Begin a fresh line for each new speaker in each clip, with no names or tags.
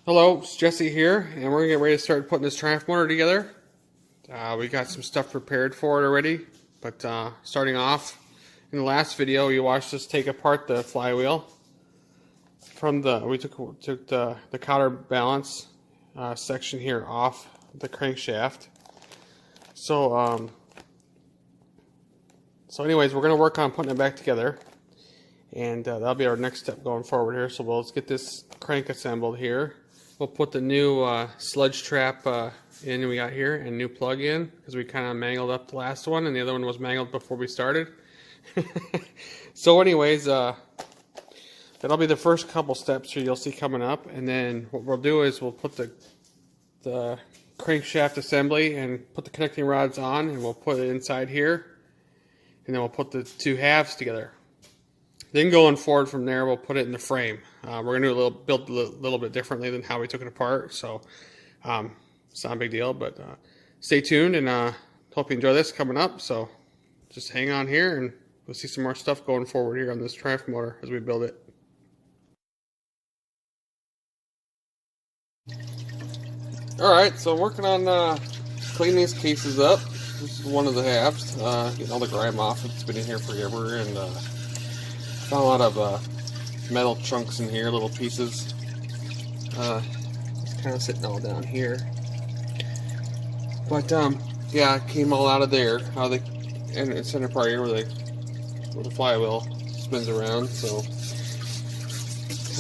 Hello, it's Jesse here, and we're gonna get ready to start putting this triumph motor together. We got some stuff prepared for it already, but starting off, in the last video you watched us take apart the flywheel. We took the counterbalance section here off the crankshaft. So anyways, we're gonna work on putting it back together, and that'll be our next step going forward here. So let's get this crank assembled here. We'll put the new sludge trap in we got here, and new plug in, because we kind of mangled up the last one, and the other one was mangled before we started. So anyways, that'll be the first couple steps here you'll see coming up, and then what we'll do is we'll put the crankshaft assembly and put the connecting rods on, and we'll put it inside here, and then we'll put the two halves together. Then going forward from there, we'll put it in the frame. We're going to build a little bit differently than how we took it apart, so it's not a big deal, but stay tuned, and hope you enjoy this coming up. So just hang on here, and we'll see some more stuff going forward here on this triumph motor as we build it. Alright, so I'm working on cleaning these cases up. This is one of the halves, getting all the grime off. It's been in here forever, and found a lot of metal chunks in here, little pieces. It's kind of sitting all down here. But yeah, it came all out of there, out of the center part here where the flywheel spins around. So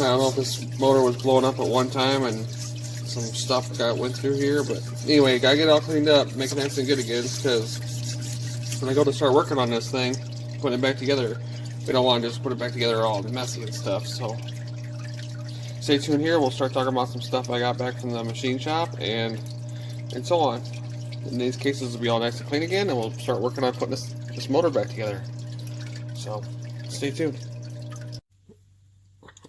I don't know if this motor was blown up at one time and some stuff went through here, but anyway, gotta get it all cleaned up, make it nice and good again, because when I go to start working on this thing, putting it back together, we don't want to just put it back together all messy and stuff. So stay tuned here. We'll start talking about some stuff I got back from the machine shop and so on. In these cases, will be all nice and clean again, and we'll start working on putting this motor back together. So stay tuned.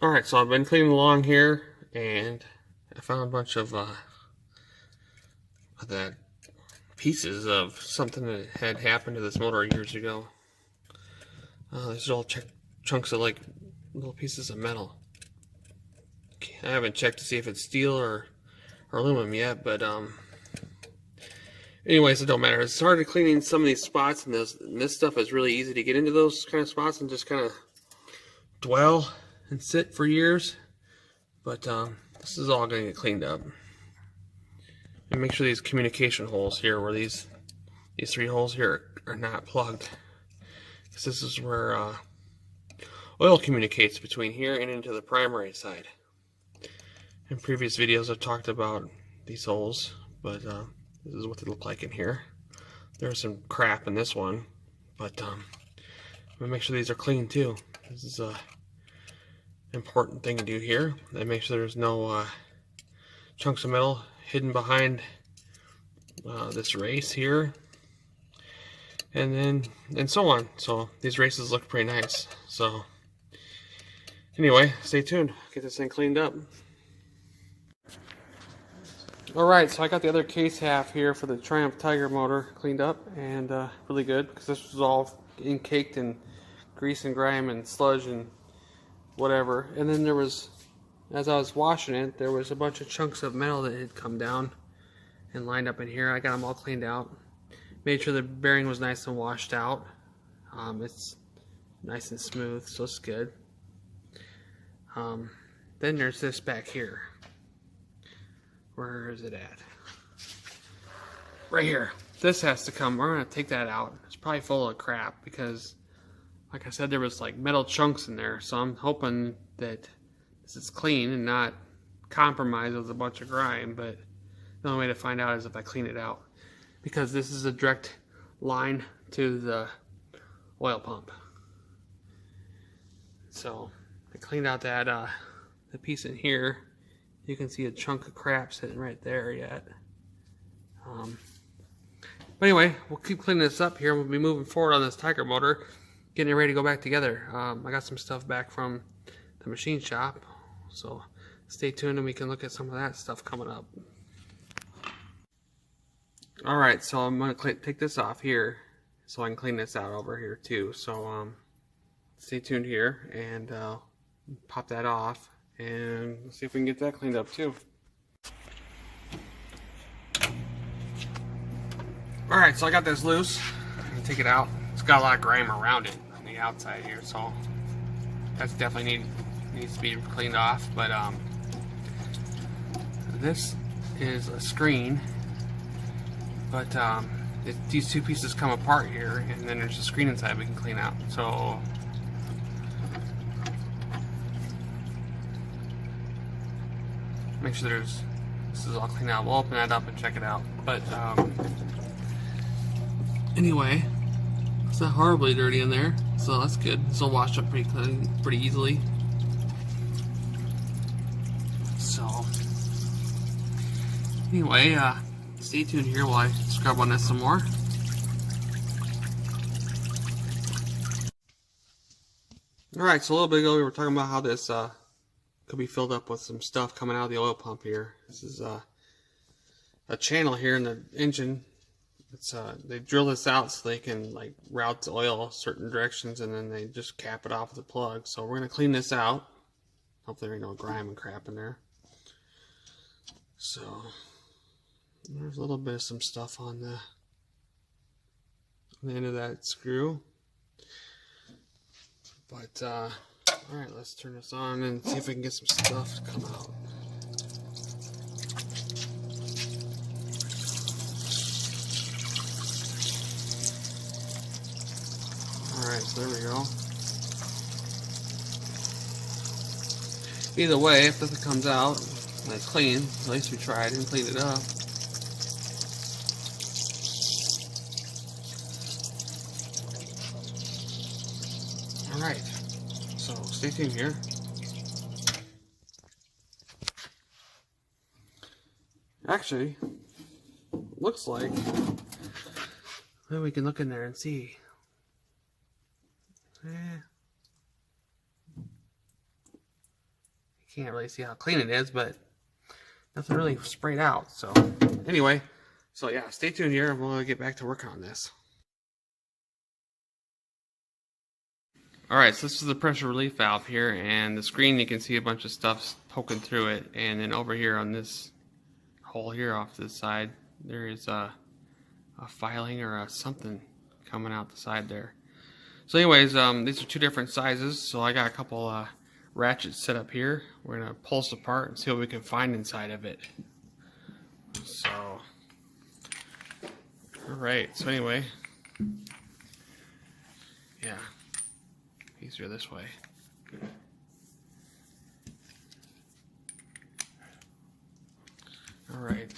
All right, so I've been cleaning along here, and I found a bunch of that pieces of something that had happened to this motor years ago. These are all chunks of like little pieces of metal. I haven't checked to see if it's steel or aluminum yet, but anyways, it don't matter. I started cleaning some of these spots, and this stuff is really easy to get into those kind of spots and just kind of dwell and sit for years. But this is all going to get cleaned up. And make sure these communication holes here, where these three holes here are not plugged. This is where oil communicates between here and into the primary side. In previous videos I've talked about these holes, but this is what they look like in here. There's some crap in this one, but I'm gonna make sure these are clean too. This is a important thing to do here, and make sure there's no chunks of metal hidden behind this race here, and so on. So these races look pretty nice. So anyway, stay tuned, get this thing cleaned up. Alright, so I got the other case half here for the Triumph Tiger motor cleaned up, and really good, because this was all caked in grease and grime and sludge and whatever. And then there was, as I was washing it, there was a bunch of chunks of metal that had come down and lined up in here. I got them all cleaned out. Made sure the bearing was nice and washed out. It's nice and smooth, so it's good. Then there's this back here. Where is it at? Right here. This has to come. We're going to take that out. It's probably full of crap, because like I said, there was like metal chunks in there. So I'm hoping that this is clean and not compromised with a bunch of grime. But the only way to find out is if I clean it out, because this is a direct line to the oil pump. So I cleaned out that the piece in here. You can see a chunk of crap sitting right there yet. But anyway, we'll keep cleaning this up here, and we'll be moving forward on this Tiger motor, getting it ready to go back together. I got some stuff back from the machine shop, so stay tuned and we can look at some of that stuff coming up. Alright, so I'm going to take this off here so I can clean this out over here too. So stay tuned here, and pop that off, and see if we can get that cleaned up too. Alright, so I got this loose. I'm gonna take it out. It's got a lot of grime around it on the outside here, so that's definitely needs to be cleaned off. But this is a screen, but these two pieces come apart here, and then there's a screen inside we can clean out. So make sure this is all cleaned out. We'll open that up and check it out. But anyway, it's not horribly dirty in there, so that's good. This will wash up pretty easily. So anyway, stay tuned here while I scrub on this some more. Alright, so a little bit ago we were talking about how this could be filled up with some stuff coming out of the oil pump here. This is a channel here in the engine. It's they drill this out so they can like route the oil certain directions, and then they just cap it off with a plug. So we're gonna clean this out. Hopefully there ain't no grime and crap in there. So there's a little bit of some stuff on the end of that screw. But alright, let's turn this on and see if we can get some stuff to come out. Alright, so there we go. Either way, if nothing comes out and it's clean, at least we tried and cleaned it up. Alright, so stay tuned here. Actually, looks like maybe we can look in there and see. You can't really see how clean it is, but nothing really sprayed out. So anyway, so yeah, stay tuned here and we'll get back to work on this. Alright, so this is the pressure relief valve here, and the screen, you can see a bunch of stuff poking through it, and then over here on this hole here off to the side, there is a filing or a something coming out the side there. So anyways, these are two different sizes, so I got a couple ratchets set up here. We're going to pulse apart and see what we can find inside of it. So, alright, so anyway, yeah, easier this way. Alright.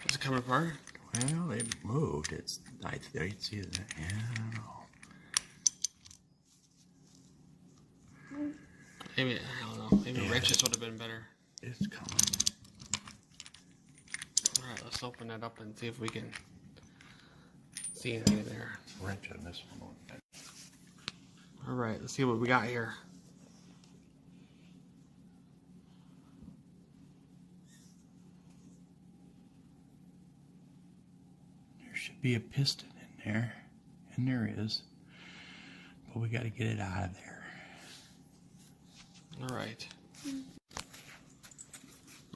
Is it coming apart?
Well, it moved. It's I see that. Yeah, I don't know.
Maybe, I don't know. Maybe wrenches would have been better.
It's coming.
Alright, let's open that up and see if we can see anything in there.
Wrench on this one.
Alright, let's see what we got here.
There should be a piston in there, and there is, but we got to get it out of there.
Alright.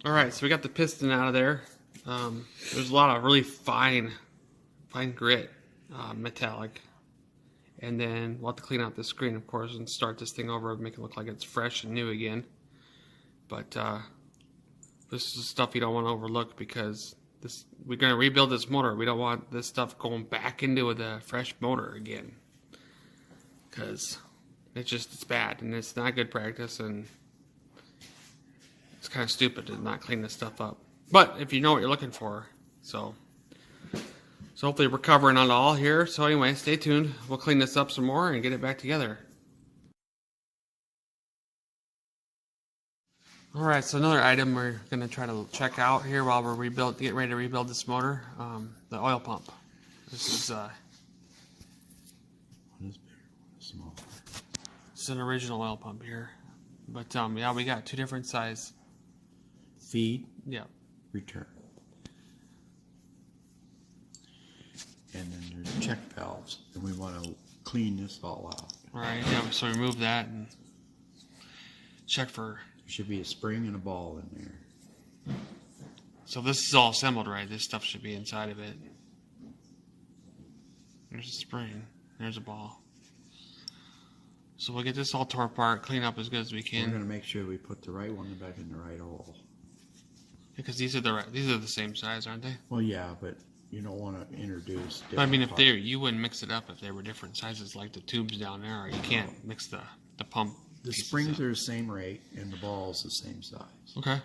Alright, so we got the piston out of there. There's a lot of really fine grit, metallic. And then we'll have to clean out the screen, of course, and start this thing over and make it look like it's fresh and new again. But this is stuff you don't want to overlook, because we're going to rebuild this motor. We don't want this stuff going back into the fresh motor again, because it's bad and it's not good practice, and it's kind of stupid to not clean this stuff up. But if you know what you're looking for, so hopefully we're covering it all here. So anyway, stay tuned. We'll clean this up some more and get it back together. Alright, so another item we're going to try to check out here while we're getting ready to rebuild this motor, the oil pump. This is
One is bigger, one is smaller.
It's an original oil pump here. But yeah, we got two different size.
Feed,
Yeah.
return. And then there's check valves, and we want to clean this all out.
Right, yeah, so remove that and check for...
There should be a spring and a ball in there.
So this is all assembled, right? This stuff should be inside of it. There's a spring. There's a ball. So we'll get this all tore apart, clean up as good as we can.
We're going to make sure we put the right one back in the right hole.
Because these are the same size, aren't they?
Well, yeah, but you don't want to introduce.
But I mean, if you wouldn't mix it up if they were different sizes, like the tubes down there. Or you can't mix the pump.
The springs are the same rate, and the ball's the same size.
Okay.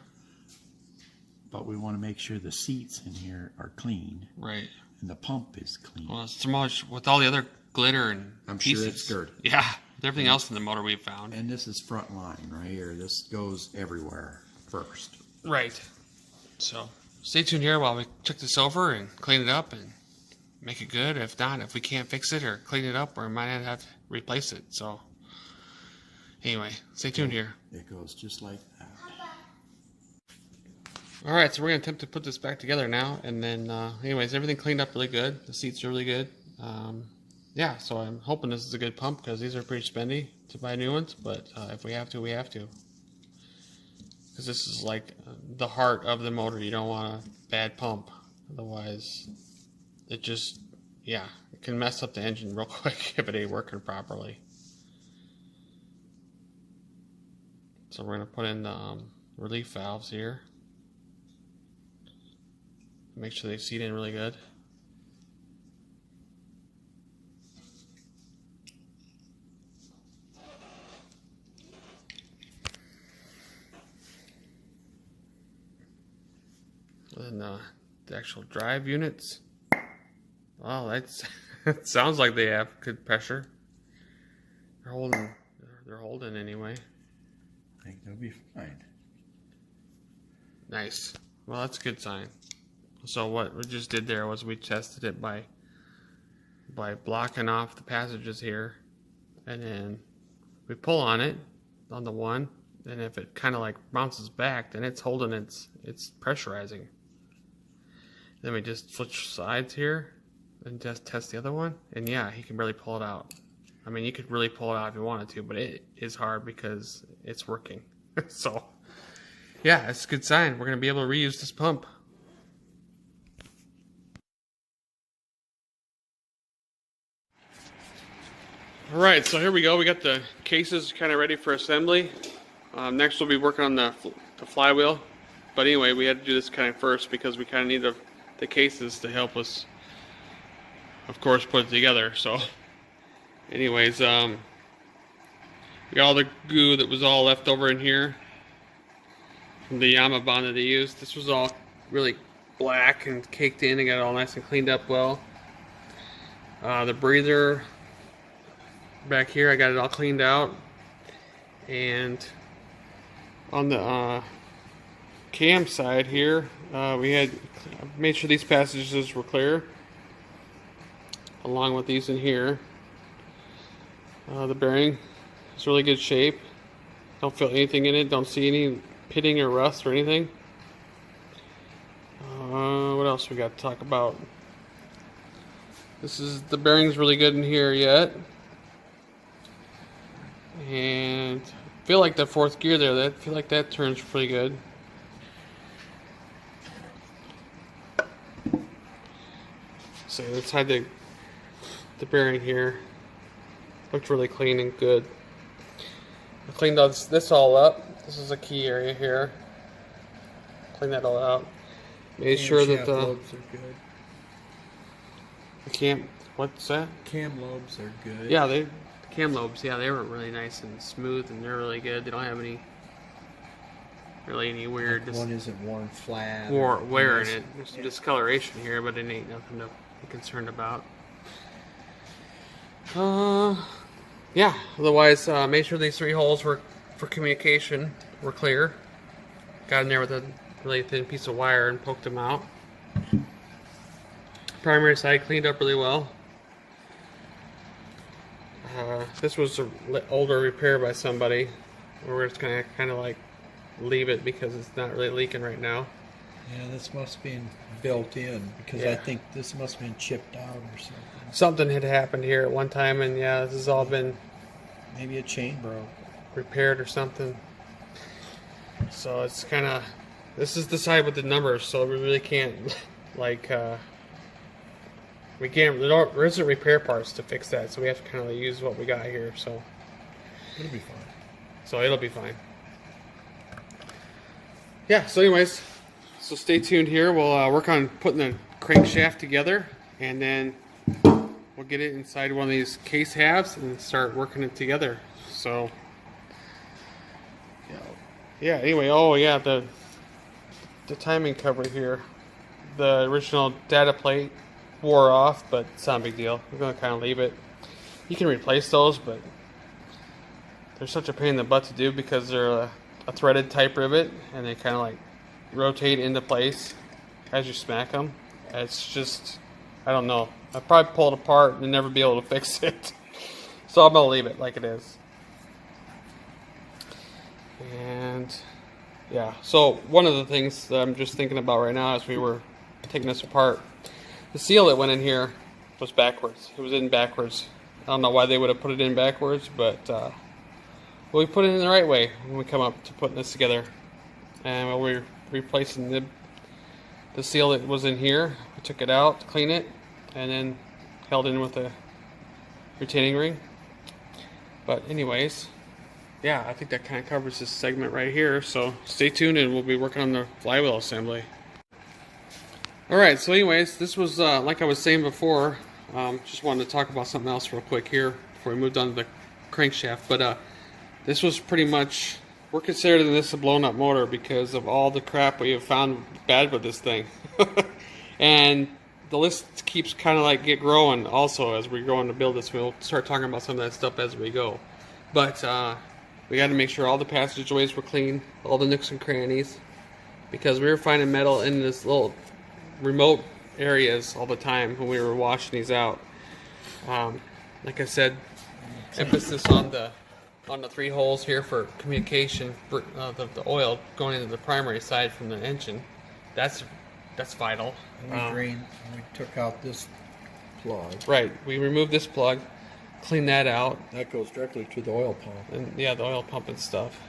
But we want to make sure the seats in here are clean.
Right.
And the pump is clean.
Well, it's so much with all the other glitter and
I'm
pieces.
sure it's dirty.
Yeah. With everything else in the motor we've found.
And this is front line right here. This goes everywhere first.
Right. So stay tuned here while we check this over and clean it up and make it good. If not, if we can't fix it or clean it up, we might have to replace it. So anyway, stay tuned here.
It goes just like that.
All right, so we're going to attempt to put this back together now. And then, anyways, everything cleaned up really good. The seats are really good. Yeah, so I'm hoping this is a good pump because these are pretty spendy to buy new ones. But if we have to, we have to. Because this is like the heart of the motor. You don't want a bad pump. Otherwise, it just, yeah, it can mess up the engine real quick if it ain't working properly. So we're going to put in the relief valves here. Make sure they seat in really good. And the actual drive units. Well, that's it sounds like they have good pressure. They're holding anyway.
I think they'll be fine.
Nice. Well, that's a good sign. So what we just did there was we tested it by blocking off the passages here, and then we pull on it on the one, and if it kind of like bounces back, then it's holding it's pressurizing. Then we just switch sides here and just test the other one, and yeah, he can barely pull it out. I mean, you could really pull it out if you wanted to, but it is hard because it's working. So yeah, it's a good sign. We're gonna be able to reuse this pump. Alright, so here we go. We got the cases kind of ready for assembly. Next we'll be working on the flywheel. But anyway, we had to do this kind of first because we kind of need the cases to help us, of course, put it together. So anyways, we got all the goo that was all left over in here from the Yama bond that they used. This was all really black and caked in and got it all nice and cleaned up well. The breather back here, I got it all cleaned out, and on the cam side here, we had made sure these passages were clear, along with these in here. The bearing is really good shape. Don't feel anything in it. Don't see any pitting or rust or anything. What else we got to talk about? The bearing's really good in here yet. And I feel like the fourth gear there, I feel like that turns pretty good. So inside the bearing here, looked really clean and good. I cleaned this all up. This is a key area here. Cleaned that all out. Made sure that the
lobes are good.
What's that?
Cam lobes are good.
Yeah, cam lobes, yeah, they were really nice and smooth, and they're really good. They don't have any weird
one isn't worn flat.
Wear in it. There's some discoloration here, but it ain't nothing to be concerned about. Yeah. Otherwise, made sure these 3 holes for communication were clear. Got in there with a really thin piece of wire and poked them out. Primary side cleaned up really well. This was an older repair by somebody. We're just gonna kind of like leave it because it's not really leaking right now.
Yeah, this must have been built in because I think this must have been chipped out or something.
Something had happened here at one time, and yeah, this has all been
Maybe a chain broke.
repaired or something. So it's kind of, this is the side with the numbers, so we really can't, like, we can't, there isn't repair parts to fix that, so we have to kind of use what we got here, so.
It'll be fine.
So it'll be fine. Yeah, so anyways, so stay tuned here. We'll work on putting the crankshaft together, and then we'll get it inside one of these case halves and start working it together. So yeah, anyway, oh yeah, the timing cover here, the original data plate wore off, but it's not a big deal. We're gonna kind of leave it. You can replace those, but they're such a pain in the butt to do because they're a threaded type rivet, and they kind of like rotate into place as you smack them. It's just, I don't know. I'd probably pull it apart and never be able to fix it. So I'm gonna leave it like it is. And yeah, so one of the things that I'm just thinking about right now as we were taking this apart, the seal that went in here was backwards. It was in backwards. I don't know why they would have put it in backwards, but well, we put it in the right way when we come up to putting this together. And we're replacing the seal that was in here. We took it out to clean it, and then held in with a retaining ring. But anyways, yeah, I think that kind of covers this segment right here. So stay tuned, and we'll be working on the flywheel assembly. Alright, so anyways, this was, like I was saying before, just wanted to talk about something else real quick here before we moved on to the crankshaft. But this was pretty much, we're considering this a blown up motor because of all the crap we have found bad with this thing. And the list keeps kind of like growing also as we go on to build this. We'll start talking about some of that stuff as we go. But we got to make sure all the passageways were clean, all the nooks and crannies, because we were finding metal in this little remote areas all the time when we were washing these out. Like I said, emphasis on the 3 holes here for communication for the oil going into the primary side from the engine. That's vital.
And we took out this plug.
Right, we removed this plug, cleaned that out.
That goes directly to the oil pump.
And yeah, the oil pump and stuff.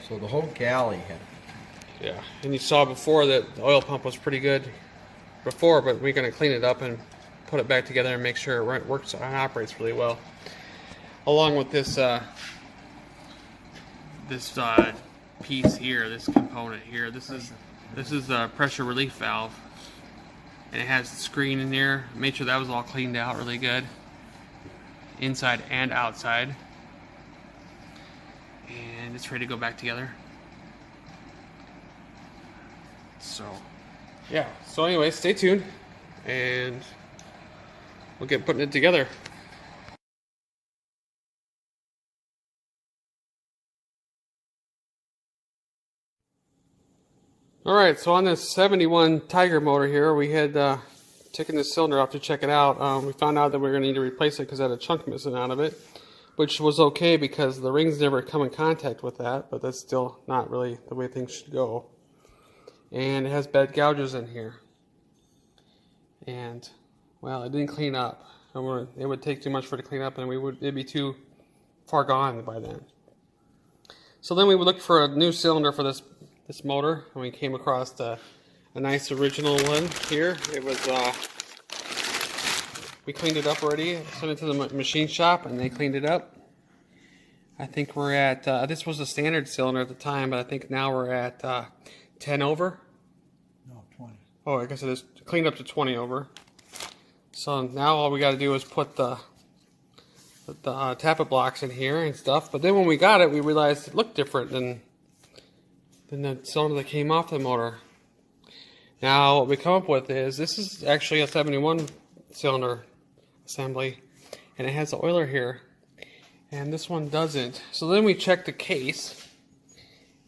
So the whole galley had.
Yeah, and you saw before that the oil pump was pretty good before, but we're going to clean it up and put it back together and make sure it works and operates really well. Along with this piece here, this component here, this is a pressure relief valve, and it has the screen in there. Made sure that was all cleaned out really good, inside and outside, and it's ready to go back together. So yeah, so anyway, stay tuned and we'll get putting it together. Alright, so on this 71 Tiger motor here, we had taken this cylinder off to check it out. We found out that we were going to need to replace it because it had a chunk missing out of it, which was okay because the rings never come in contact with that, but that's still not really the way things should go. And it has bad gouges in here. And, well, it didn't clean up. It would take too much for it to clean up, and it'd be too far gone by then. So then we would look for a new cylinder for this motor, and we came across a nice original one here. It was, we cleaned it up already, sent it to the machine shop, and they cleaned it up. I think we're at, this was a standard cylinder at the time, but I think now we're at 10 over.
No, 20.
Oh, I guess it is cleaned up to 20 over. So now all we got to do is put the tappet blocks in here and stuff. But then when we got it, we realized it looked different than the cylinder that came off the motor. Now what we come up with is this is actually a 71 cylinder assembly, and it has the oiler here, and this one doesn't. So then we checked the case,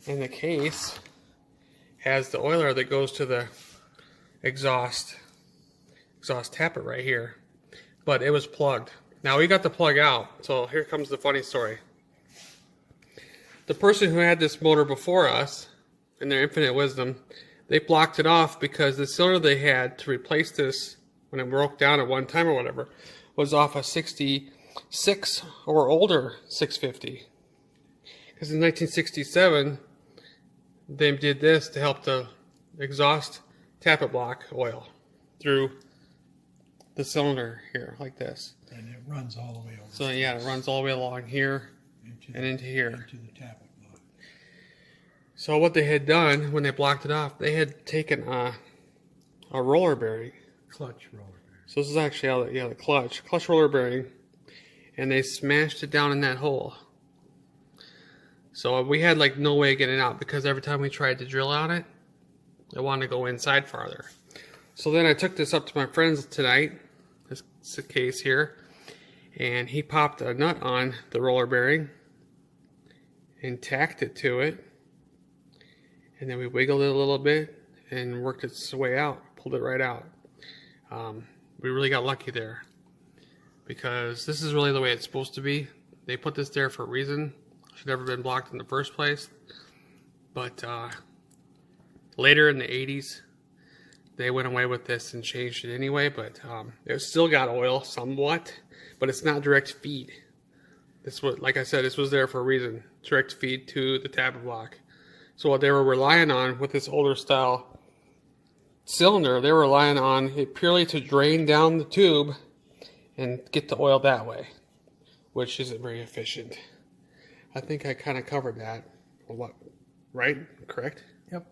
and the case has the oiler that goes to the exhaust tappet right here, but it was plugged. Now we got the plug out, so here comes the funny story. The person who had this motor before us, in their infinite wisdom, they blocked it off because the cylinder they had to replace this when it broke down at one time or whatever was off a 66 or older 650. Because in 1967, they did this to help the exhaust tappet block oil through the cylinder here, like this.
And it runs all the way over.
So yeah, it runs all the way along here and into here.
Into the tappet block.
So what they had done when they blocked it off, they had taken a roller bearing.
Clutch roller bearing.
So this is actually the clutch roller bearing, and they smashed it down in that hole. So we had like no way of getting out because every time we tried to drill on it, it wanted to go inside farther. So then I took this up to my friends tonight, this case here, and he popped a nut on the roller bearing and tacked it to it, and then we wiggled it a little bit and worked its way out, pulled it right out. We really got lucky there because this is really the way it's supposed to be. They put this there for a reason. Should never been blocked in the first place. But later in the 80s, they went away with this and changed it anyway. But it still got oil somewhat, but it's not direct feed. This was, like I said, this was there for a reason. Direct feed to the tappet block. So what they were relying on with this older style cylinder, they were relying on it purely to drain down the tube and get the oil that way, which isn't very efficient. I think I kind of covered that. What, right? Correct?
Yep.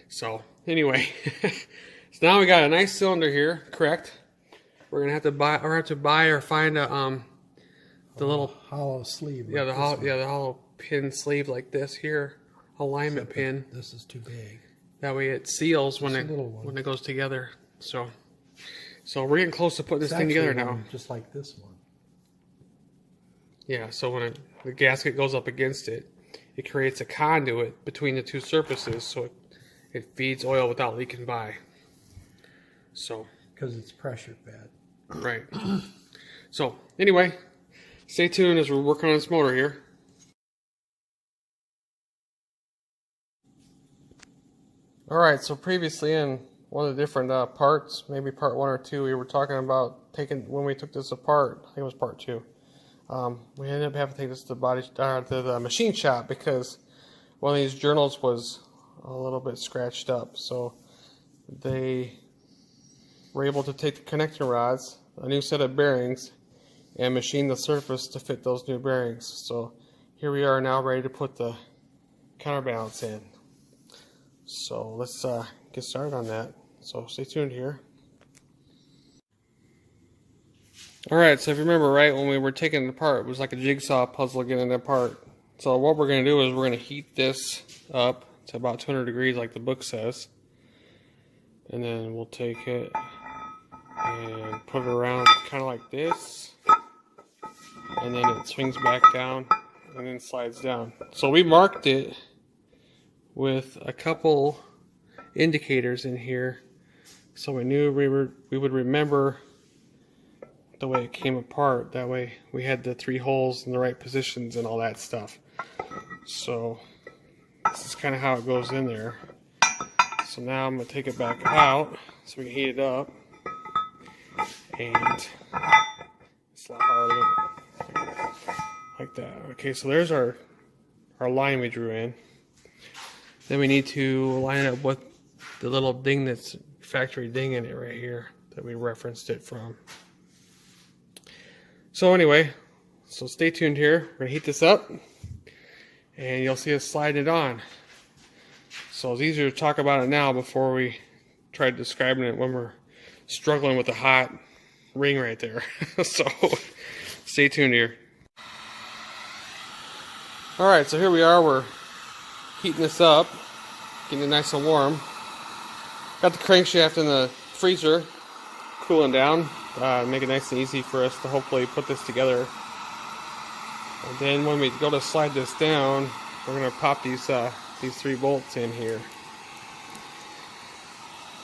So anyway, so now we got a nice cylinder here. Correct. We're gonna have to buy or find a the little
hollow sleeve.
Yeah, the hollow pin sleeve like this here, alignment pin.
This is too big.
That way it seals when it goes together. So we're getting close to putting this thing together now.
Just like this one.
Yeah, so when the gasket goes up against it, it creates a conduit between the two surfaces, so it feeds oil without leaking by. So
because it's pressure fed.
Right. So anyway, stay tuned as we're working on this motor here. All right. So previously in one of the different parts, maybe part 1 or 2, we were talking about when we took this apart. I think it was part 2. We ended up having to take this to the machine shop because one of these journals was a little bit scratched up. So they were able to take the connecting rods, a new set of bearings, and machine the surface to fit those new bearings. So here we are now ready to put the counterbalance in. So let's get started on that. So stay tuned here. Alright, so if you remember right, when we were taking it apart, it was like a jigsaw puzzle getting it apart. So what we're going to do is we're going to heat this up to about 200 degrees like the book says. And then we'll take it and put it around kind of like this. And then it swings back down and then slides down. So we marked it with a couple indicators in here so we knew we would remember the way it came apart. That way we had the 3 holes in the right positions and all that stuff. So this is kind of how it goes in there. So now I'm going to take it back out so we can heat it up. And slap like that. Okay, so there's our line we drew in. Then we need to line it up with the little ding that's factory ding in it right here that we referenced it from. So anyway, so stay tuned here. We're going to heat this up and you'll see us slide it on. So it's easier to talk about it now before we try describing it when we're struggling with a hot ring right there. So stay tuned here. Alright, so here we are. We're heating this up, getting it nice and warm. Got the crankshaft in the freezer cooling down. Make it nice and easy for us to hopefully put this together. And then when we go to slide this down, we're going to pop these 3 bolts in here.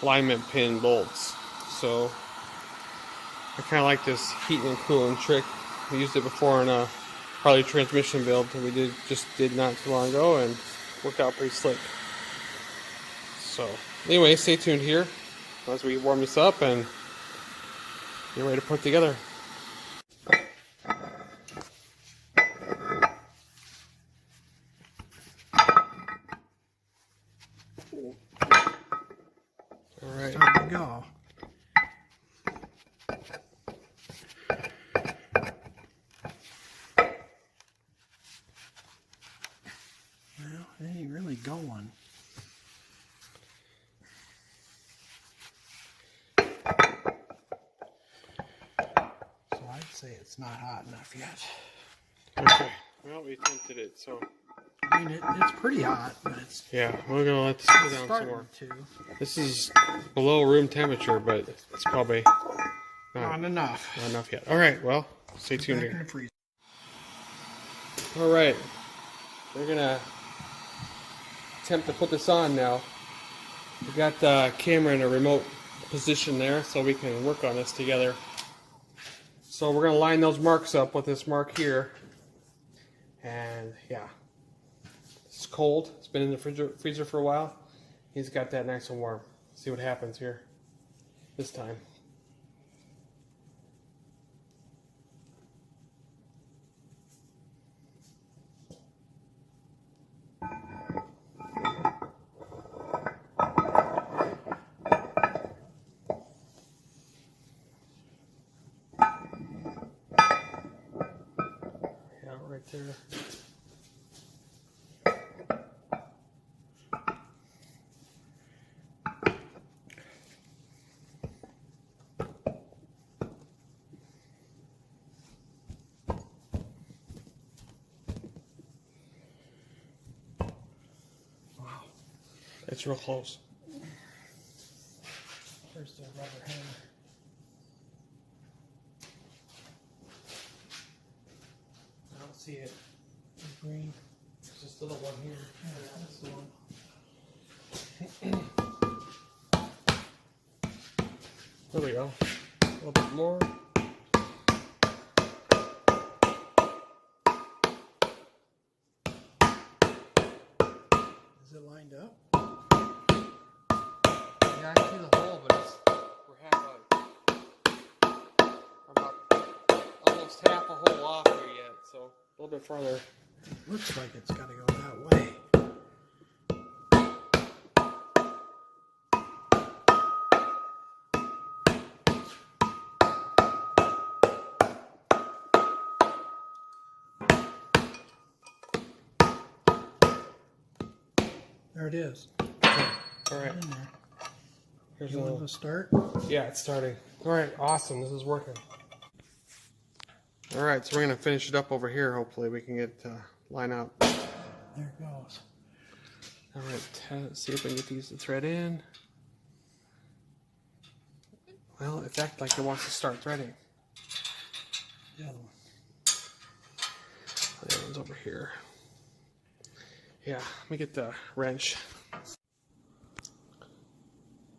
Alignment pin bolts. So I kind of like this heating and cooling trick. We used it before in a Harley transmission build that we just did not too long ago and worked out pretty slick. So Anyway, stay tuned here as we warm this up and get ready to put it together. Alright.
Time to go. Well, it ain't really going. So I'd say it's not hot enough yet.
Okay. Well, we attempted it, so.
I mean, it's pretty hot, but it's
Yeah, we're gonna let this cool down some
starting
more.
to.
This is below room temperature, but it's probably
Not enough.
not enough yet. Alright, well, stay tuned
Back in
here.
the freezer.
Alright, we're gonna attempt to put this on now. We got the camera in a remote position there so we can work on this together. So we're gonna line those marks up with this mark here. And yeah, it's cold. It's been in the freezer for a while. He's got that nice and warm. See what happens here this time. Yeah, right there. Wow, it's real close.
There's the rubber hammer.
I don't see it.
The green.
There's just a little one here.
Yeah, that's the one.
There we go. A little bit more.
Is it lined up?
Yeah, I see the hole, but we're about almost half a hole off here yet, so a little bit farther.
It looks like it's got to go that way. There it is.
All right.
In there.
Here's
You
a
want
little.
to start?
Yeah, it's starting. All right, awesome. This is working. All right, so we're gonna finish it up over here. Hopefully, we can get line up.
There it goes.
All right, let's see if we can get these to thread in. Well, it's acting like it wants to start threading.
The other one.
The other one's over here. Yeah, let me get the wrench.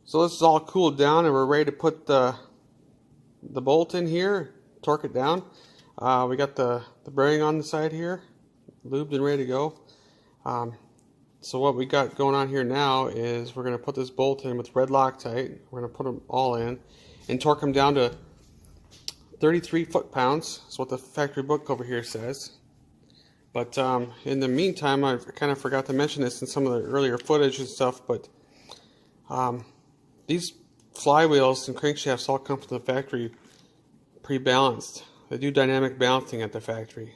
So this is all cooled down and we're ready to put the bolt in here, torque it down. We got the bearing on the side here, lubed and ready to go. So what we got going on here now is we're going to put this bolt in with red Loctite. We're going to put them all in and torque them down to 33 foot-pounds. That's what the factory book over here says. But in the meantime, I kind of forgot to mention this in some of the earlier footage and stuff, but these flywheels and crankshafts all come from the factory pre-balanced. They do dynamic balancing at the factory.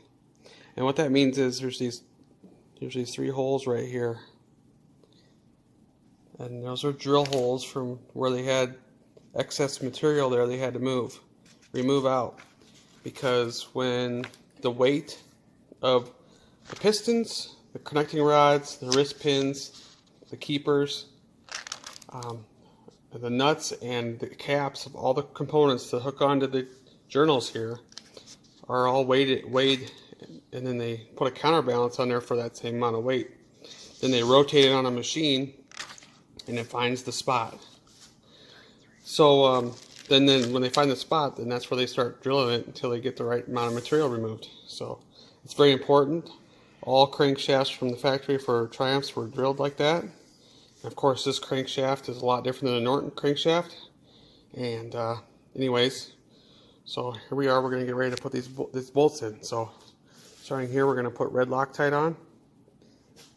And what that means is there's these 3 holes right here. And those are drill holes from where they had excess material there they had to remove out. Because when the weight of the pistons, the connecting rods, the wrist pins, the keepers, the nuts and the caps of all the components that hook onto the journals here are all weighed, and then they put a counterbalance on there for that same amount of weight. Then they rotate it on a machine and it finds the spot. So then when they find the spot, then that's where they start drilling it until they get the right amount of material removed. So it's very important. All crankshafts from the factory for Triumphs were drilled like that. Of course, this crankshaft is a lot different than a Norton crankshaft. And anyways, so here we are. We're going to get ready to put these bolts in. So starting here, we're going to put red Loctite on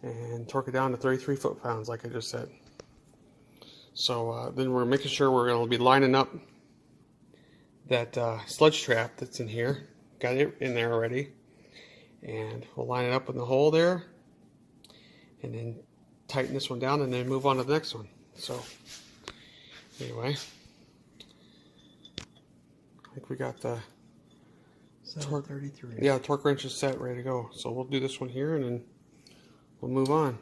and torque it down to 33 foot-pounds, like I just said. So then we're making sure we're going to be lining up that sludge trap that's in here. Got it in there already. And we'll line it up in the hole there. And then tighten this one down and then move on to the next one. So anyway, I think we got the torque
33.
Yeah, torque wrench is set, ready to go. So we'll do this one here and then we'll move on.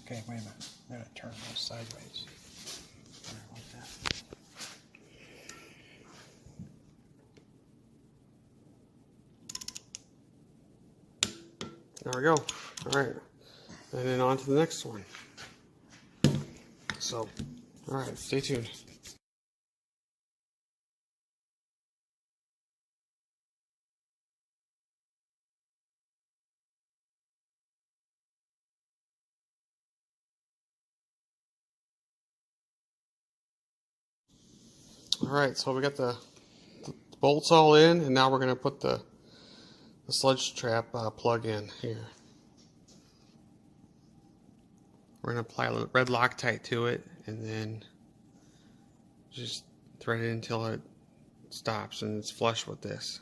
Okay, wait a minute. I'm going to turn this sideways. Like that.
There we go. Alright. And then on to the next one. So, alright, stay tuned. Alright, so we got the bolts all in, and now we're going to put the sludge trap plug in here. We're going to apply a little red Loctite to it, and then just thread it until it stops and it's flush with this.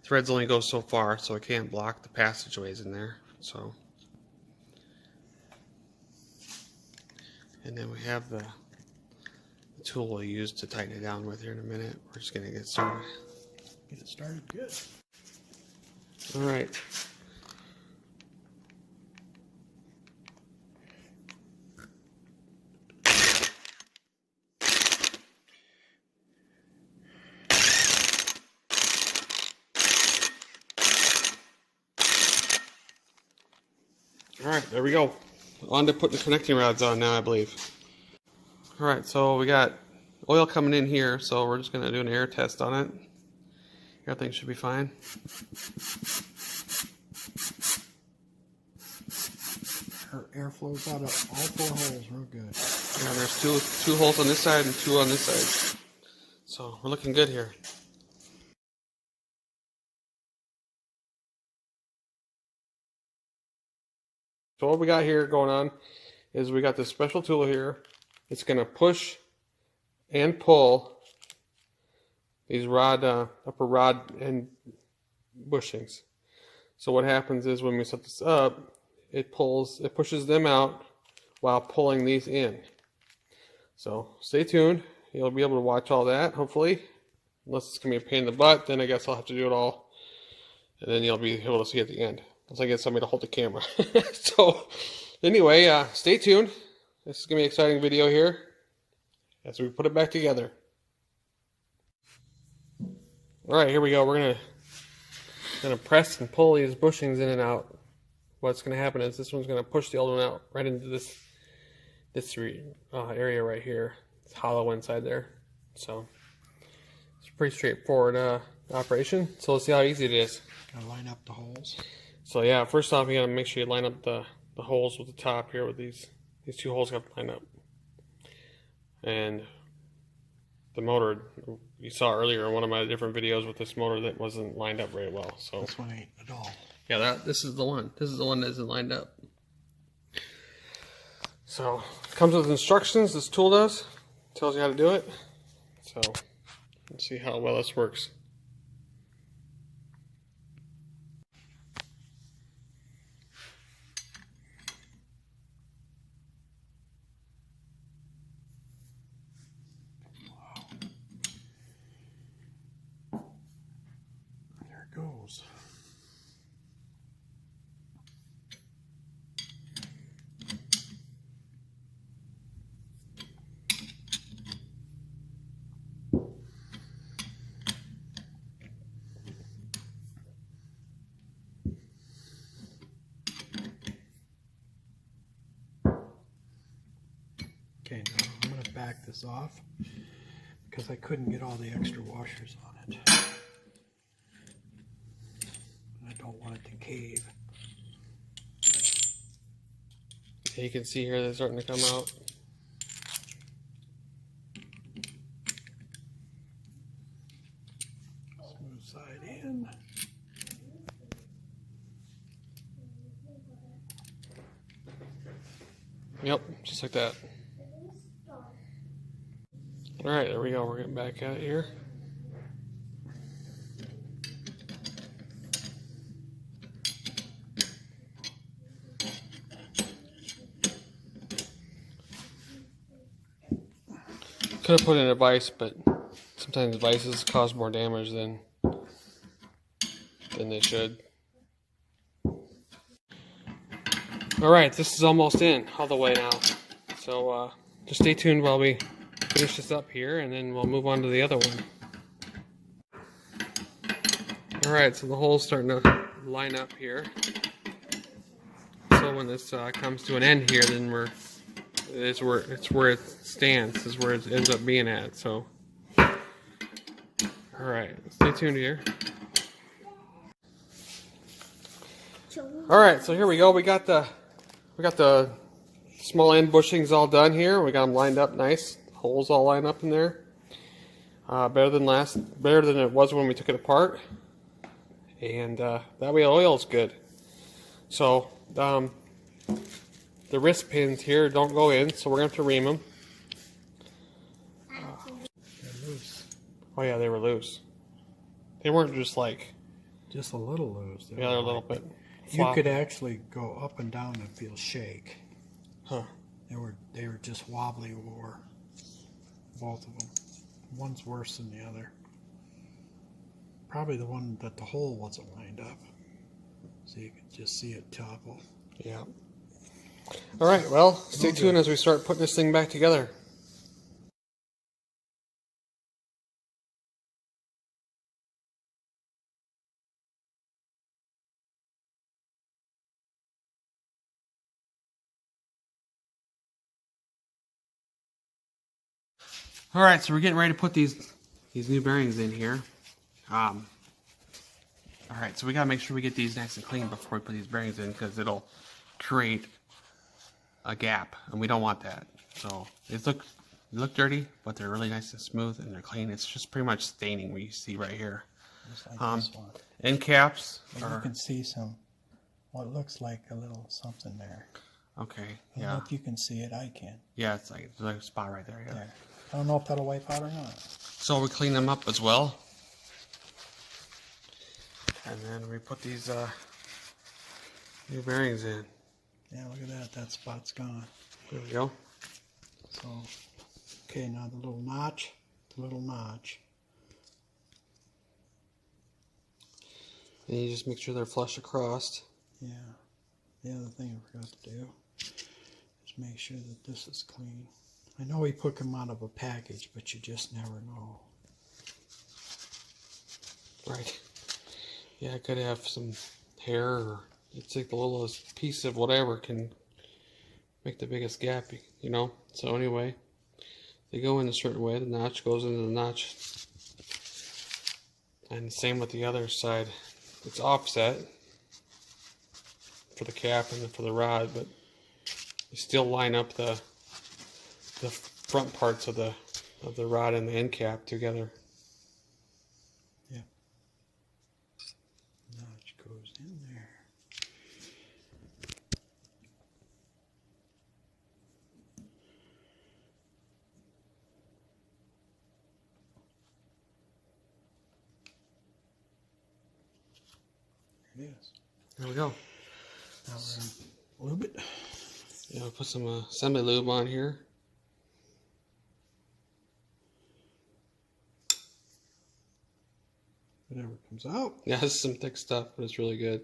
Threads only go so far, so it can't block the passageways in there. So, and then we have the tool we'll use to tighten it down with here in a minute. We're just going to get started.
Get it started good.
Alright. Alright, there we go. On to putting the connecting rods on now, I believe. Alright, so we got oil coming in here, so we're just going to do an air test on it. Everything should be fine.
Air flows out of all 4 holes real good.
Yeah, there's two holes on this side and 2 on this side. So we're looking good here. So what we got here going on is we got this special tool here. It's going to push and pull these upper rod and bushings. So what happens is when we set this up, it pushes them out while pulling these in. So stay tuned. You'll be able to watch all that, hopefully. Unless it's going to be a pain in the butt, then I guess I'll have to do it all. And then you'll be able to see at the end. Unless I get somebody to hold the camera. So anyway, stay tuned. This is going to be an exciting video here as we put it back together. Alright, here we go. We're gonna press and pull these bushings in and out. What's going to happen is this one's going to push the old one out right into this area right here. It's hollow inside there. So it's a pretty straightforward operation. So let's see how easy it is.
Gonna line up the holes.
So yeah, first off, you gotta make sure you line up the holes with the top here. With these 2 holes got to line up. And the motor, you saw earlier in one of my different videos with this motor that wasn't lined up very well. So
this one ain't at all.
Yeah, this is the one. This is the one that isn't lined up. So it comes with instructions. This tool does. Tells you how to do it. So let's see how well this works.
There it goes. Okay, now I'm going to back this off because I couldn't get all the extra washers on it. I don't want it to cave.
You can see here they're starting to come out.
Smooth side in.
Yep, just like that. Alright, there we go. We're getting back at it here. Could have put in a vise, but sometimes vices cause more damage than they should. Alright, this is almost in all the way now. So just stay tuned while we finish this up here, and then we'll move on to the other one. Alright, so the hole's starting to line up here. So when this comes to an end here, then it's where it stands. This is where it ends up being at. So, alright, stay tuned here. Alright, so here we go. We got the small end bushings all done here. We got them lined up nice. Holes all lined up in there. Better than it was when we took it apart. And that way the oil's good. So the wrist pins here don't go in, so we're going to have to ream them.
They're loose.
Oh yeah, they were loose. They weren't just like...
Just a little loose.
Yeah, they're a little bit
You
floppy.
could actually go up and down and feel shake.
Huh.
They were just wobbly or both of them. One's worse than the other. Probably the one that the hole wasn't lined up. So you could just see it topple.
Yeah. Alright, well, stay tuned as we start putting this thing back together. Alright, so we're getting ready to put these new bearings in here. Alright, so we gotta make sure we get these nice and clean before we put these bearings in, because it'll create a gap, and we don't want that. So they look dirty, but they're really nice and smooth, and they're clean. It's just pretty much staining we see right here.
Just like this one.
End caps
You can see what looks like a little something there.
okay.
I don't
Yeah.
know if you can see it. I can.
Yeah, it's like there's a spot right there. Yeah.
There. I don't know if that'll wipe out or not.
So we clean them up as well, and then we put these new bearings in.
Yeah, look at that. That spot's gone.
There we go.
So, okay, now the little notch.
And you just make sure they're flush across.
Yeah. The other thing I forgot to do is make sure that this is clean. I know we put them out of a package, but you just never know.
Right. Yeah, I could have some hair, or it's like the littlest piece of whatever can make the biggest gap, you know. So anyway, they go in a certain way. The notch goes into the notch, and same with the other side. It's offset for the cap and then for the rod, but you still line up the front parts of the rod and the end cap together.
Yeah. Notch goes in there. There it is.
There we go.
Now we're going to lube it.
Yeah, we'll put some assembly lube on here.
Whatever comes out.
Yeah, this is some thick stuff, but it's really good.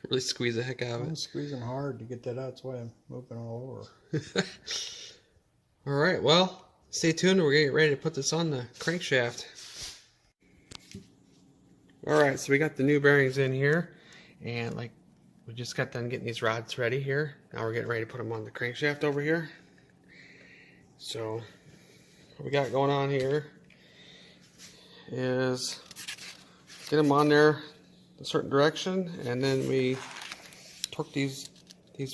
Really squeeze the heck out of
I'm
it.
squeezing hard to get that out. That's why I'm moving all over.
Alright, well, stay tuned. We're getting ready to put this on the crankshaft. Alright, so we got the new bearings in here, and like we just got done getting these rods ready here. Now we're getting ready to put them on the crankshaft over here. So what we got going on here is get them on there a certain direction, and then we torque these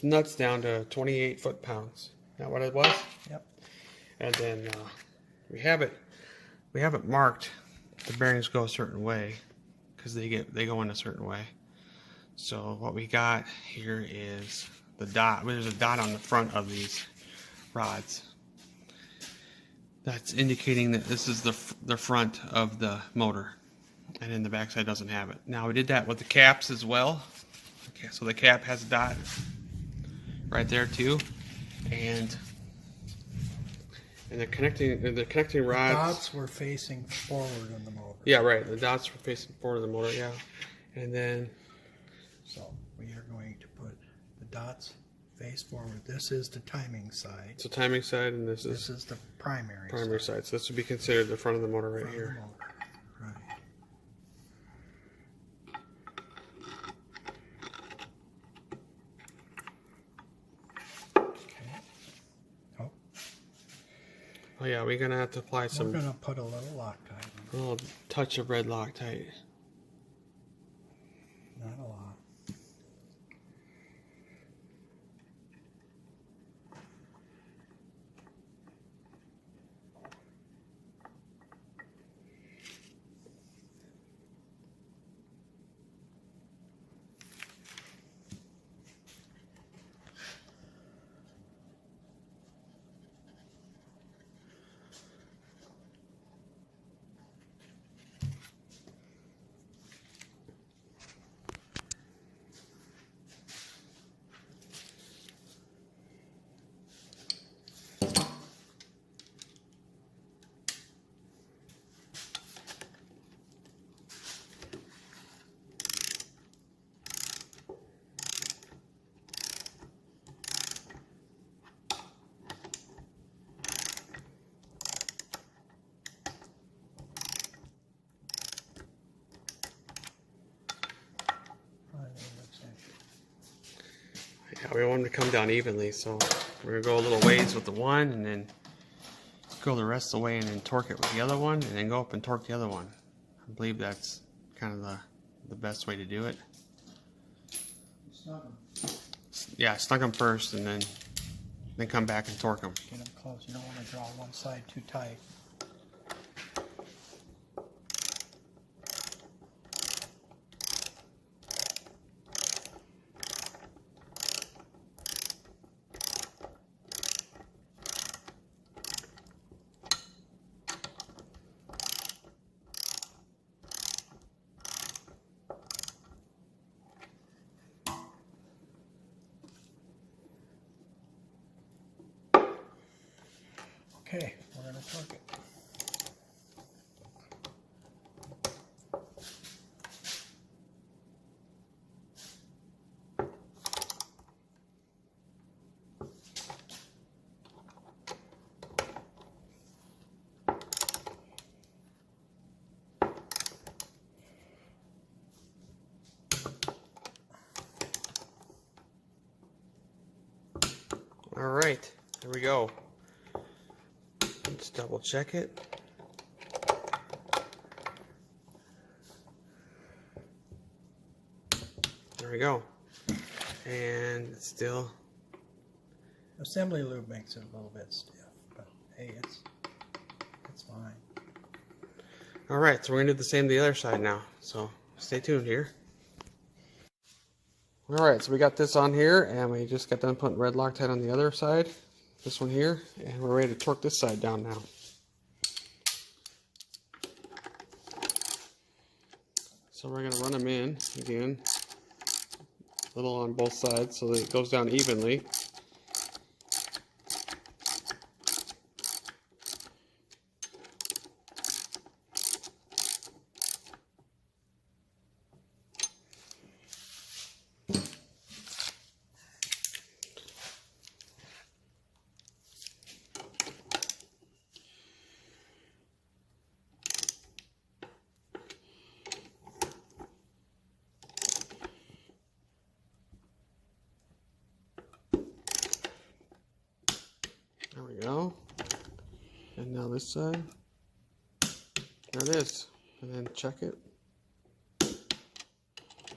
nuts down to 28 foot-pounds. Is that what it was?
Yep.
And then we have it marked. The bearings go a certain way because they go in a certain way. So what we got here is the dot. There's a dot on the front of these rods. That's indicating that this is the front of the motor, and then the backside doesn't have it. Now we did that with the caps as well. Okay, so the cap has a dot right there too, and the connecting rods.
The dots were facing forward on the motor.
Yeah, right. The dots were facing forward of the motor. Yeah, and then
so we are going to put the dots face forward. This is the timing side.
it's the timing side, and this is
the primary
side. So this would be considered the front of the motor right here.
Right. Okay.
Oh yeah, we're gonna have to apply some.
We're gonna put a little Loctite
A little touch of red Loctite.
Not a lot.
Yeah, we want them to come down evenly, so we're gonna go a little ways with the one, and then go the rest of the way, and then torque it with the other one, and then go up and torque the other one. I believe that's kind of the best way to do it.
Snug them.
Yeah, snug them first, and then come back and torque them.
Get them close. You don't want to draw one side too tight. Okay, we're going to torque it.
All right, there we go. Let's double check it. There we go. And it's still.
Assembly lube makes it a little bit stiff, but hey, it's fine.
All right, so we're gonna do the same to the other side now. So stay tuned here. All right, so we got this on here, and we just got done putting red Loctite on the other side, this one here, and we're ready to torque this side down now. So we're gonna run them in again, a little on both sides so that it goes down evenly. this side. There it is. And then check it.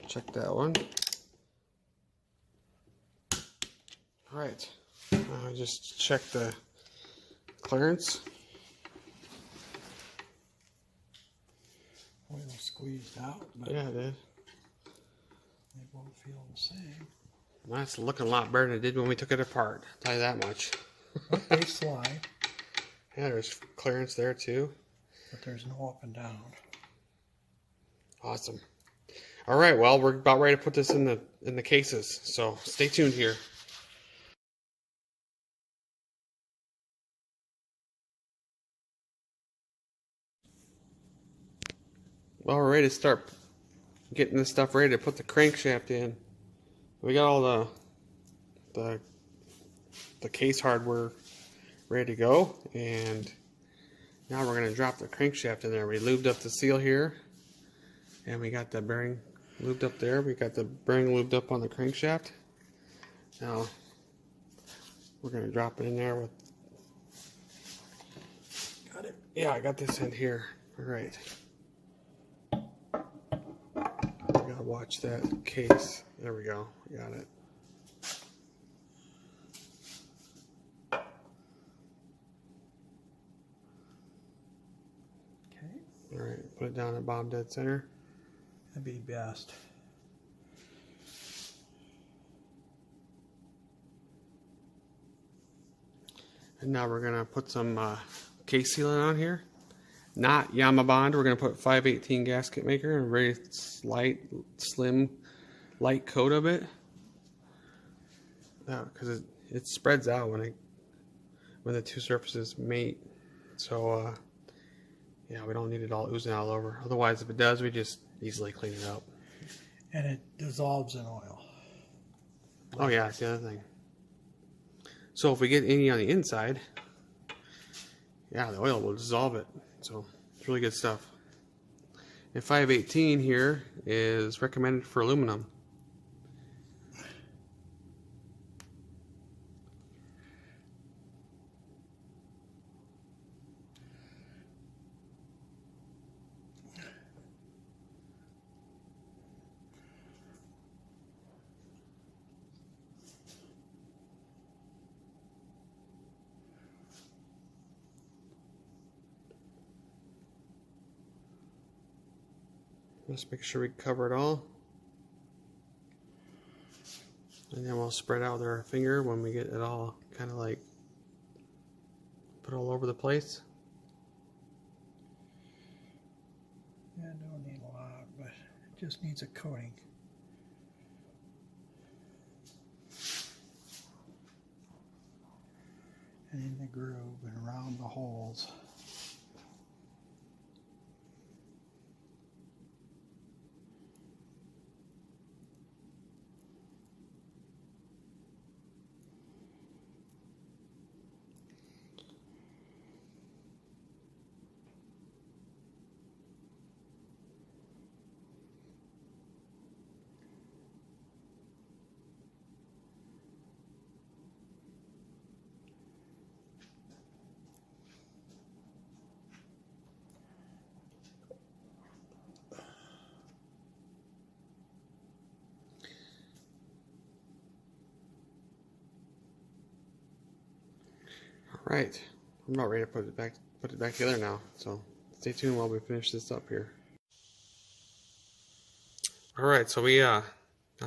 Check that one. Alright. Just check the clearance.
Oil squeezed out, but
Yeah, it did.
they both feel the same.
Well, that's looking a lot better than it did when we took it apart. I'll tell you that much.
But they slide.
Yeah, there's clearance there too.
But there's no up and down.
Awesome. All right, well, we're about ready to put this in the cases, so stay tuned here. Well, we're ready to start getting this stuff ready to put the crankshaft in. We got all the case hardware ready to go, and now we're going to drop the crankshaft in there. We lubed up the seal here, and we got the bearing lubed up there. We got the bearing lubed up on the crankshaft. Now we're going to drop it in there with. Got it? Yeah, I got this in here. All right. I gotta watch that case. There we go. Got it.
Okay.
All right. Put it down at bottom dead center.
That'd be best.
And now we're gonna put some case sealant on here. Not Yama Bond. We're gonna put 518 gasket maker and a very slight, slim, light coat of it. Because it spreads out when the two surfaces mate. So yeah, we don't need it all oozing all over. Otherwise, if it does, we just easily clean it up.
And it dissolves in oil.
Oh yeah, that's the other thing. So if we get any on the inside, yeah, the oil will dissolve it. So it's really good stuff. And 518 here is recommended for aluminum. Let's make sure we cover it all. And then we'll spread out with our finger when we get it all kind of like put all over the place.
Yeah, don't need a lot, but it just needs a coating. And in the groove and around the holes.
All right, I'm about ready to put it back together now. So stay tuned while we finish this up here. All right, so we got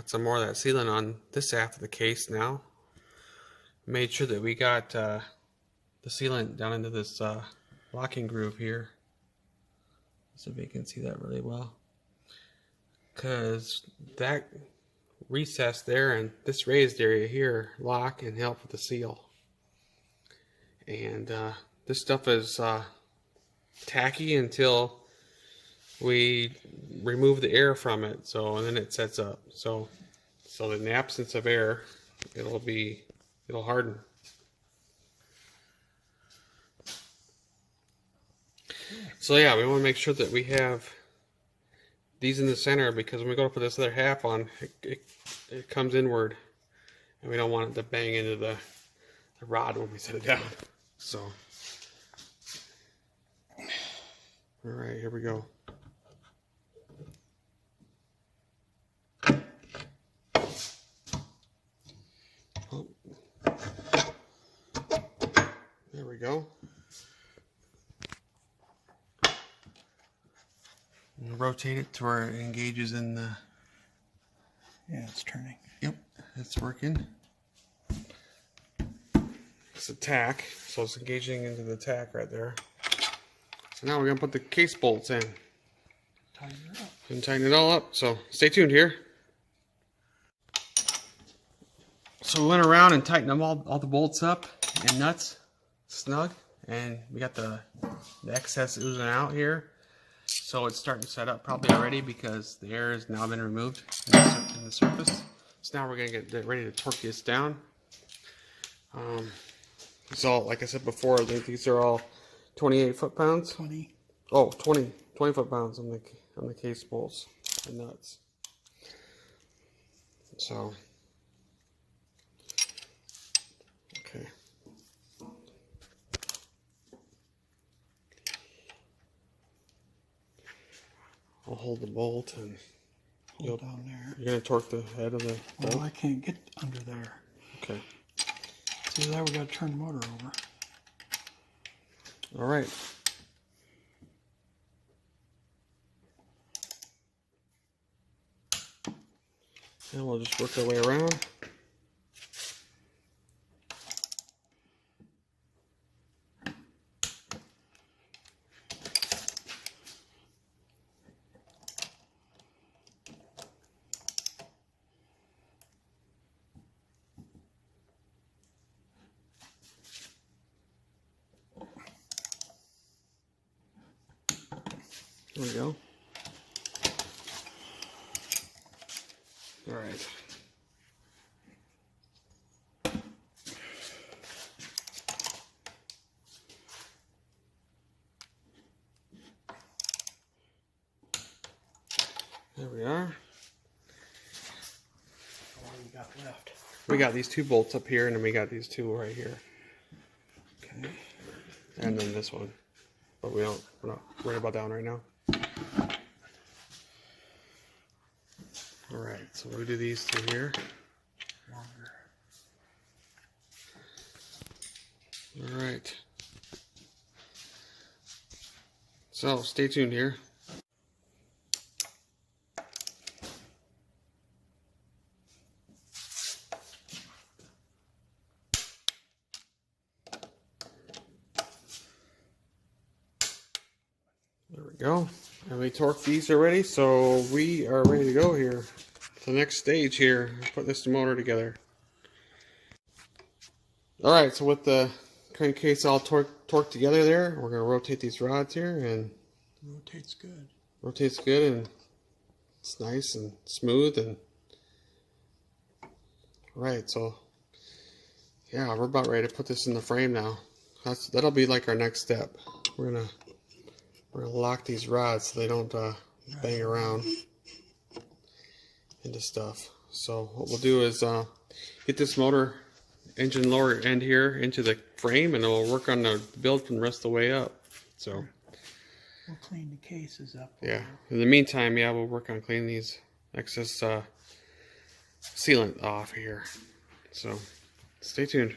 some more of that sealant on this half of the case now. Made sure that we got the sealant down into this locking groove here. So if you can see that really well. Because that recess there and this raised area here lock and help with the seal. And this stuff is tacky until we remove the air from it. So and then it sets up. So in the absence of air, it'll harden. So yeah, we want to make sure that we have these in the center, because when we go to put this other half on, it comes inward, and we don't want it to bang into the rod when we set it down. So Alright, here we go. Oh. There we go. And rotate it to where it engages in the...
Yeah, it's turning.
Yep, it's working. It's a tack, so it's engaging into the tack right there. So now we're going to put the case bolts in.
Tighten it up.
And tighten it all up, so stay tuned here. So we went around and tightened them all the bolts up and nuts snug, and we got the excess oozing out here. So it's starting to set up probably already because the air has now been removed in the surface. So now we're going to get ready to torque this down. It's all, like I said before, I think these are all 28 foot-pounds.
20.
Oh, 20 foot-pounds on the case bolts and nuts. So, okay. I'll hold the bolt and
Hold down there.
you're gonna torque the head of the bolt.
Well, I can't get under there.
Okay.
See there, we gotta turn the motor over.
All right. And we'll just work our way around. There we go. All right. There we are.
What do we got left?
We got these two bolts up here, and then we got these two right here,
Okay.
and then this one. But we're not worried about that one right now. All right, so we'll do these two here.
Longer.
All right. So stay tuned here. There we go. And we torqued these already, so we are ready to go here. The next stage here, put this motor together. Alright, so with the crankcase all torqued together there, we're going to rotate these rods here, and
Rotates good.
rotates good, and it's nice and smooth. And right, so yeah, we're about ready to put this in the frame now. That'll be like our next step. We're gonna lock these rods so they don't bang around into stuff. So what we'll do is get this motor engine lower end here into the frame, and then we'll work on the build from the rest of the way up. So
We'll clean the cases up.
yeah, in the meantime, yeah, we'll work on cleaning these excess sealant off here. So stay tuned.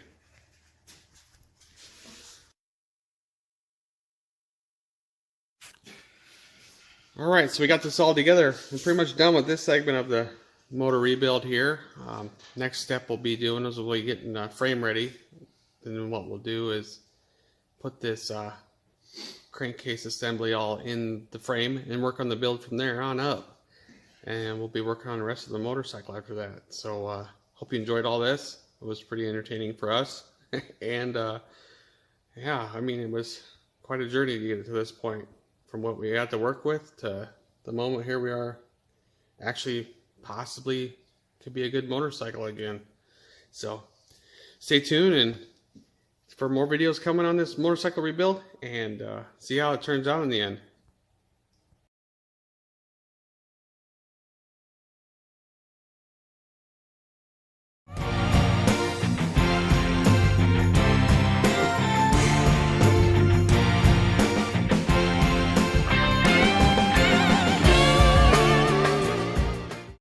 Alright, so we got this all together. We're pretty much done with this segment of the motor rebuild here. Next step we'll be doing is we'll be getting the frame ready. And then what we'll do is put this crankcase assembly all in the frame and work on the build from there on up. And we'll be working on the rest of the motorcycle after that. So hope you enjoyed all this. It was pretty entertaining for us. And yeah, I mean, it was quite a journey to get it to this point. From what we had to work with to the moment here we are, actually possibly could be a good motorcycle again. So stay tuned and for more videos coming on this motorcycle rebuild, and see how it turns out in the end.